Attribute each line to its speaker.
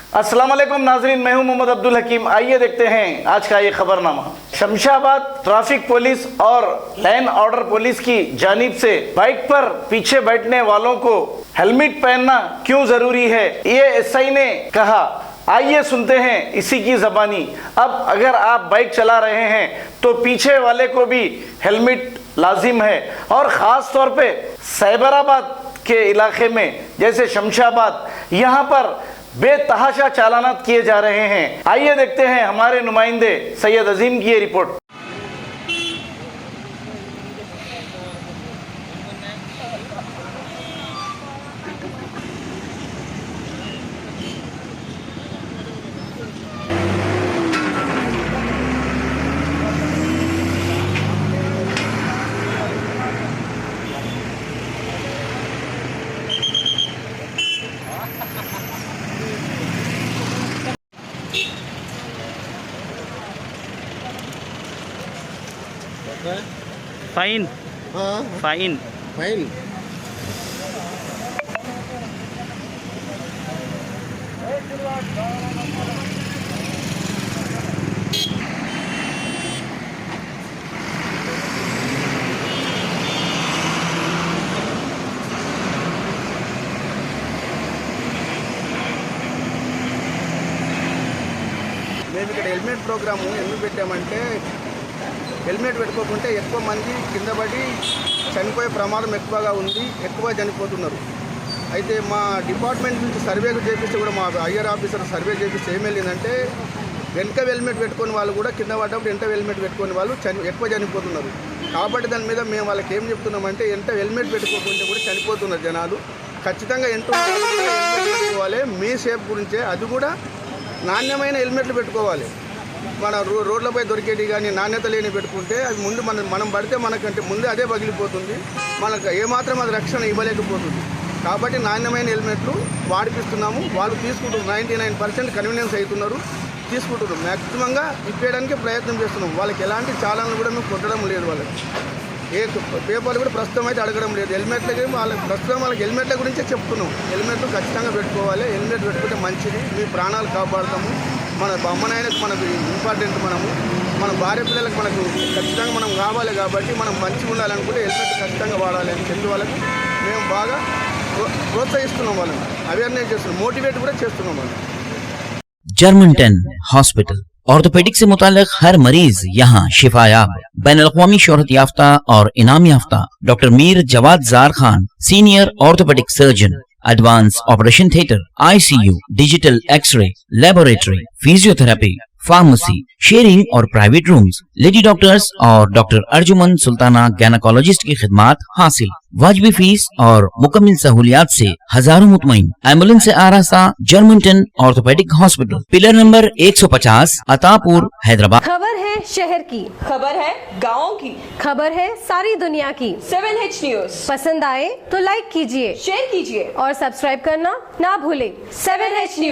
Speaker 1: अस्सलाम वालेकुम नाजरीन, मैं हूं मोहम्मद अब्दुल हकीम। आइए देखते हैं आज का ये खबरनामा। शमशाबाद ट्रैफिक पुलिस और लाइन ऑर्डर पुलिस की जानिब से बाइक पर पीछे बैठने वालों को हेलमेट पहनना क्यों जरूरी है, ये एसआई ने कहा। आइए सुनते हैं इसी की ज़बानी। अब अगर आप बाइक चला रहे हैं तो पीछे वाले को भी हेलमेट लाजिम है, और ख़ास तौर पे साइबराबाद के इलाके में जैसे शमशाबाद, यहाँ पर बेतहाशा चालानात किए जा रहे हैं। आइए देखते हैं हमारे नुमाइंदे सैयद अजीम की ये रिपोर्ट।
Speaker 2: फाइन फाइन
Speaker 3: फाइन మేము ఇక్కడ హెల్మెట్ ప్రోగ్రాము ఎందుకు పెట్టామంటే హెల్మెట్ పెట్టుకోకుంటే ఎక్కువ మంది కింద పడి చనిపోయే ప్రమాదం ఎక్కువగా ఉంది, ఎక్కువ చనిపోతున్నారు. అయితే మా డిపార్ట్మెంట్ నుంచి సర్వేలు చేపిస్తే కూడా మా ఐఆర్ ఆఫీసర్ సర్వే చేపిస్తే ఏం వెళ్ళిందంటే వెనక హెల్మెట్ పెట్టుకుని వాళ్ళు కూడా కింద పడ్డప్పుడు వెంట హెల్మెట్ పెట్టుకుని వాళ్ళు ఎక్కువ చనిపోతున్నారు. కాబట్టి దాని మీద మేము వాళ్ళకి ఏం చెప్తున్నామంటే ఎంత హెల్మెట్ పెట్టుకోకుంటే కూడా చనిపోతున్నారు జనాలు. ఖచ్చితంగా ఎంత హెల్మెట్ పెట్టుకోవాలి, మీ సేఫ్ గురించే. అది కూడా నాణ్యమైన హెల్మెట్లు పెట్టుకోవాలి. మన రోడ్లపై దొరికేటి కానీ నాణ్యత లేని పెట్టుకుంటే అవి ముందు మనం పడితే మనకంటే ముందే అదే పగిలిపోతుంది, మనకు ఏమాత్రం అది రక్షణ ఇవ్వలేకపోతుంది. కాబట్టి నాణ్యమైన హెల్మెట్లు వాడిపిస్తున్నాము. వాళ్ళు తీసుకుంటున్నారు, 99% కన్వీనియన్స్ అవుతున్నారు, తీసుకుంటున్నారు. మ్యాక్సిమంగా ఇప్పేయడానికి ప్రయత్నం చేస్తున్నాం. వాళ్ళకి ఎలాంటి చాలాను కూడా మేము కొట్టడం లేదు, వాళ్ళకి ఏ పేపర్లు కూడా ప్రస్తుతం అయితే అడగడం లేదు. హెల్మెట్లకి ప్రస్తుతం వాళ్ళకి హెల్మెట్ల గురించే చెప్తున్నాం. హెల్మెట్లు ఖచ్చితంగా పెట్టుకోవాలి, హెల్మెట్ పెట్టుకుంటే మంచిది, మీ ప్రాణాలు కాపాడుతాము. మన అమ్మనాయనకు మనకు ఇంపార్టెంట్, మన భార్య పిల్లలకు మనకు ఖచ్చితంగా మనం కావాలి. కాబట్టి మనం మంచిగా ఉండాలనుకుంటే హెల్మెట్ ఖచ్చితంగా వాడాలి అని చెప్పి వాళ్ళకి మేము బాగా ప్రోత్సహిస్తున్నాం, వాళ్ళని అవేర్నెస్ చేస్తున్నాం, మోటివేట్ కూడా చేస్తున్నాం వాళ్ళని।
Speaker 4: जर्मनटन हॉस्पिटल ऑर्थोपेडिक से मुताल्लिक हर मरीज यहाँ शिफायाब। बैनुल-अक़वामी शोहरत याफ्ता और इनाम याफ्ता doctor Mir Jawad Zar Khan, senior orthopaedic surgeon, advance operation theatre, ICU, digital x ray, laboratory, physiotherapy, pharmacy, sharing और प्राइवेट रूम्स, लेडी डॉक्टर्स और डॉक्टर अर्जुमन सुल्ताना गैनकोलॉजिस्ट की खिदमात हासिल। वाजबी फीस और मुकम्मल सहूलियात से हजारों मुतमईन। एम्बुलेंस से आरास्ता Germanten orthopaedic hospital, pillar number 150, Attapur, Hyderabad.
Speaker 5: खबर है शहर की,
Speaker 6: खबर है गाँव की,
Speaker 5: खबर है सारी दुनिया की।
Speaker 6: 7H न्यूज
Speaker 5: पसंद आए तो लाइक कीजिए,
Speaker 6: शेयर कीजिए
Speaker 5: और सब्सक्राइब करना ना भूले।
Speaker 6: 7H news.